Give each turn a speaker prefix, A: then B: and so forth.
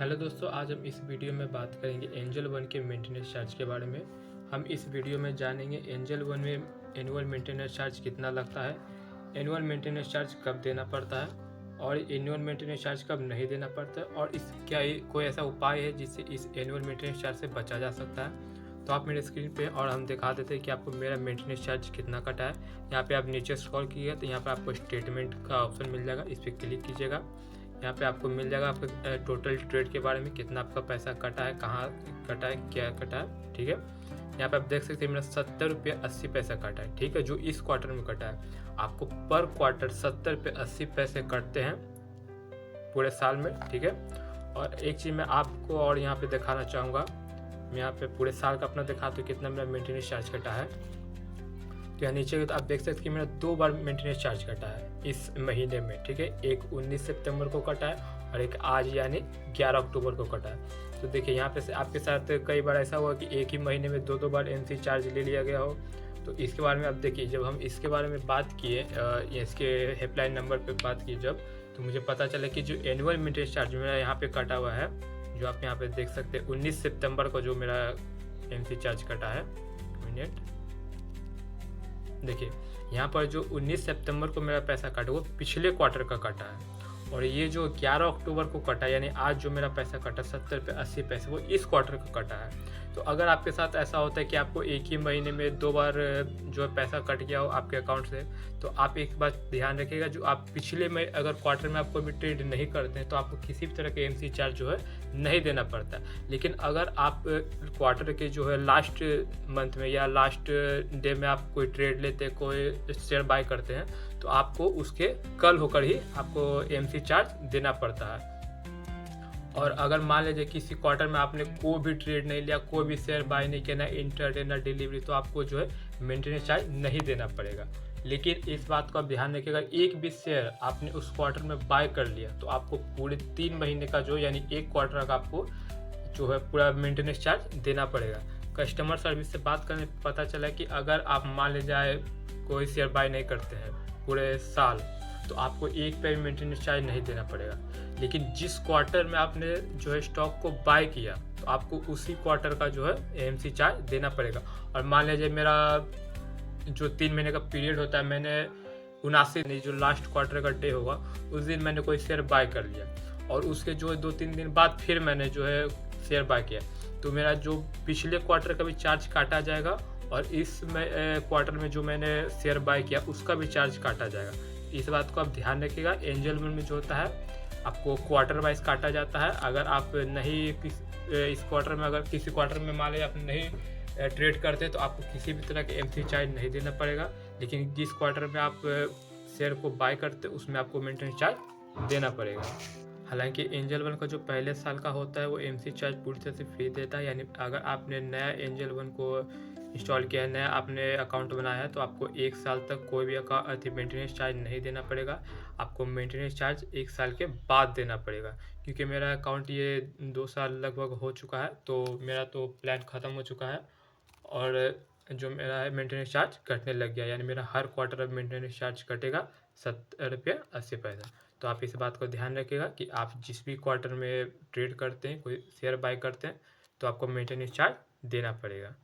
A: Hello दोस्तों, आज हम इस वीडियो में बात करेंगे एंजल वन के मेंटेनेंस चार्ज के बारे में। हम इस वीडियो में जानेंगे एंजल वन में एनुअल मेंटेनेंस चार्ज कितना लगता है, एनुअल मेंटेनेंस चार्ज कब देना पड़ता है और एनुअल मेंटेनेंस चार्ज कब नहीं देना पड़ता है, और इस कोई ऐसा उपाय है जिससे इस एनुअल मेंटेनेंस चार्ज से बचा जा सकता है। तो आप मेरे स्क्रीन पे और हम दिखा देते हैं कि आपको मेरा मेंटेनेंस चार्ज कितना कटा है। यहाँ पे आप नीचे स्क्रॉल कीजिएगा तो यहाँ पर आपको स्टेटमेंट का ऑप्शन मिल जाएगा, इस पर क्लिक कीजिएगा। यहाँ पे आपको मिल जाएगा आपका टोटल ट्रेड के बारे में, कितना आपका पैसा कटा है, कहाँ कटा है, क्या कटा है। ठीक है, यहाँ पे आप देख सकते हैं मेरा 70 रुपये 80 पैसा कटा है। ठीक है, जो इस क्वार्टर में कटा है। आपको पर क्वार्टर 70 रुपये 80 पैसे कटते हैं पूरे साल में। ठीक है, और एक चीज़ मैं आपको और यहाँ पे दिखाना चाहूँगा, मैं यहाँ पे पूरे साल का अपना दिखा तो कितना मेरा मेंटेनेंस चार्ज कटा है। तो यहाँ नीचे तो आप देख सकते हैं कि मेरा 2 बार मेंटेनेंस चार्ज कटा है इस महीने में। ठीक है, एक 19 सितंबर को कटा है और एक आज यानी 11 अक्टूबर को कटा है। तो देखिए यहाँ पे से आपके साथ कई बार ऐसा हुआ कि एक ही महीने में 2-2 बार एमसी चार्ज ले लिया गया हो। तो इसके बारे में आप देखिए, जब हम इसके बारे में बात किए, इसके हेल्पलाइन नंबर पर बात की जब, तो मुझे पता चला कि जो एनुअल मेंटेनेंस चार्ज मेरा यहाँ पे कटा हुआ है, जो आप यहाँ पे देख सकते हैं 19 सितंबर को जो मेरा एमसी चार्ज कटा है। मिनट देखिए, यहाँ पर जो 19 सितंबर को मेरा पैसा कटा वो पिछले क्वार्टर का कटा है, और ये जो 11 अक्टूबर को कटा यानी आज जो मेरा पैसा कटा 70 रुपये 80 पैसे वो इस क्वार्टर का कटा है। तो अगर आपके साथ ऐसा होता है कि आपको एक ही महीने में 2 बार जो है पैसा कट गया हो आपके अकाउंट से, तो आप एक बात ध्यान रखिएगा, जो आप पिछले में अगर क्वार्टर में आप कोई भी ट्रेड नहीं करते हैं तो आपको किसी भी तरह के एमसी चार्ज जो है नहीं देना पड़ता है। लेकिन अगर आप क्वार्टर के जो है लास्ट मंथ में या लास्ट डे में आप कोई ट्रेड लेते हैं, कोई शेयर बाय करते हैं, तो आपको उसके कल होकर ही आपको एमसी चार्ज देना पड़ता है। और अगर मान लीजिए किसी क्वार्टर में आपने कोई भी ट्रेड नहीं लिया, कोई भी शेयर बाय नहीं किया, ना इंट्राडे ना डिलीवरी, तो आपको जो है मेंटेनेंस चार्ज नहीं देना पड़ेगा। लेकिन इस बात को आप ध्यान रखिएगा, एक भी शेयर आपने उस क्वार्टर में बाय कर लिया तो आपको पूरे 3 महीने का जो यानी एक क्वार्टर का आपको जो है पूरा मेंटेनेंस चार्ज देना पड़ेगा। कस्टमर सर्विस से बात करने पता चला कि अगर आप मान ले जाए कोई शेयर बाय नहीं करते हैं पूरे साल, तो आपको एक पे भी मेंटेनेंस चार्ज नहीं देना पड़ेगा। लेकिन जिस क्वार्टर में आपने जो है स्टॉक को बाय किया तो आपको उसी क्वार्टर का जो है एएमसी चार्ज देना पड़ेगा। और मान लीजिए मेरा जो 3 महीने का पीरियड होता है, मैंने 79 नहीं जो लास्ट क्वार्टर का डे होगा उस दिन मैंने कोई शेयर बाय कर लिया, और उसके जो 2-3 दिन बाद फिर मैंने जो है शेयर बाय किया, तो मेरा जो पिछले क्वार्टर का भी चार्ज काटा जाएगा और इस क्वार्टर में जो मैंने शेयर बाय किया उसका भी चार्ज काटा जाएगा। इस बात को आप ध्यान रखिएगा। एंजल वन में जो होता है आपको क्वार्टर वाइज काटा जाता है। अगर आप नहीं इस क्वार्टर में, अगर किसी क्वार्टर में मान लीजिए आप नहीं ट्रेड करते तो आपको किसी भी तरह के एमसी चार्ज नहीं देना पड़ेगा। लेकिन जिस क्वार्टर में आप शेयर को बाय करते उसमें आपको मेंटेनेंस चार्ज देना पड़ेगा। हालांकि एंजल वन का जो पहले साल का होता है वो एमसी चार्ज पूरी तरह से फ्री देता है। यानी अगर आपने नया एंजल वन को इंस्टॉल किया है, नया आपने अकाउंट बनाया है, तो आपको 1 साल तक कोई भी मेंटेनेंस चार्ज नहीं देना पड़ेगा। आपको मेंटेनेंस चार्ज 1 साल के बाद देना पड़ेगा। क्योंकि मेरा अकाउंट ये 2 साल लगभग हो चुका है, तो मेरा तो प्लान ख़त्म हो चुका है और जो मेरा है मेंटेनेंस चार्ज कटने लग गया। यानी मेरा हर क्वार्टर अब मेंटेनेंस चार्ज कटेगा 70 रुपये 80 पैसा। तो आप इस बात को ध्यान रखिएगा कि आप जिस भी क्वार्टर में ट्रेड करते हैं, कोई शेयर बाय करते हैं, तो आपको मेंटेनेंस चार्ज देना पड़ेगा।